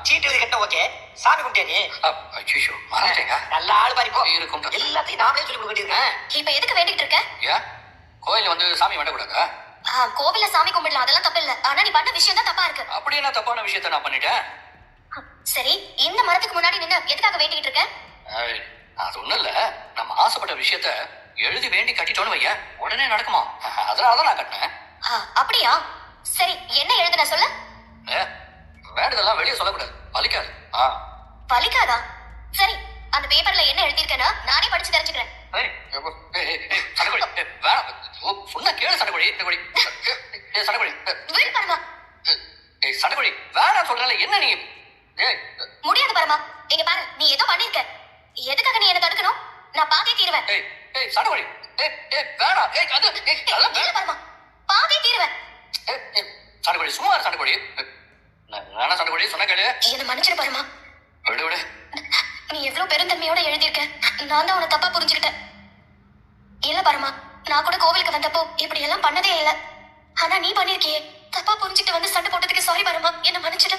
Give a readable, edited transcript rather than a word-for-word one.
சீட்டு எழுதி கட்ட ஓகே. சாமி கும்பிட்டியா நீ? ஐயோ மறந்துட்டேங்க. நல்ல ஆள் பாரிப்போ இருக்கும். எல்லாத்தையும் நாமளே சொல்லி கொடுக்க வேண்டியிருக்கேன். இப்ப எதுக்கு வேண்டிட்டு இருக்க? ஏன் கோயில்ல வந்து சாமி வேண்டக்கூடாதா? கோவில்ல சாமி கும்பிடலாம், அதெல்லாம் தப்பு இல்ல. ஆனா நீ பண்ண விஷயம் தான் தப்பா இருக்கு. அப்படி என்ன தப்பான விஷயத்த நான் பண்ணிட்டேன்? சரி, இந்த மரத்துக்கு முன்னாடி நின்னு எதுக்காக வேண்டிட்டு இருக்க? அது ஒண்ணும் இல்ல, நம்ம ஆசைப்பட்ட விஷயத்த எழுதி வேண்டி கட்டிட்டோன்னு வைய உடனே நடக்குமா, அதனாலதான் நான் கட்டினேன். அப்படியா? சரி, என்ன எழுதுன சொல்லு. வேண்டதெல்லாம் வெளியே சொல்லக்கூடாது, பலிக்காது. பலிக்காதா? சரி, அந்த பேப்பர்ல என்ன எழுதிருக்கேன்னா நானே படிச்சு தெரிஞ்சுக்கிறேன். சொன்ன கேளு சண்டகொடி. சண்டகொடி சண்டகொடி வேணாம் சொல்றல, என்ன நீ? முடியாது பரமா, இங்க பாரு, நீ ஏதோ பண்ணிருக்க. எதுக்காக நீ என்ன தடுக்கணும்? நான் பாத்தே தீருவேன். சண்டகொடி வேணாம். பரமா, பாத்தே தீருவேன். சண்டகொடி சும்மா சண்டகொடி வேணாம். சண்டகொடி சொன்ன கேளு. என்ன மன்னிச்சிரு பரமா. விடு விடு. நீ எவ்வளவு பெருந்தன்மையோட எழுதியிருக்க, நான் தான் உன்னை தப்பா புரிஞ்சுக்கிட்டேன். இல்ல பரமா, நான் கூட கோவிலுக்கு வந்தப்போ இப்படி எல்லாம் பண்ணதே இல்ல. ஆனா நீ பண்ணிருக்கியே, தப்பா புரிஞ்சுட்டு வந்து சண்டை போட்டதுக்கு சாரி பரமா, என்ன மன்னிச்சிடு.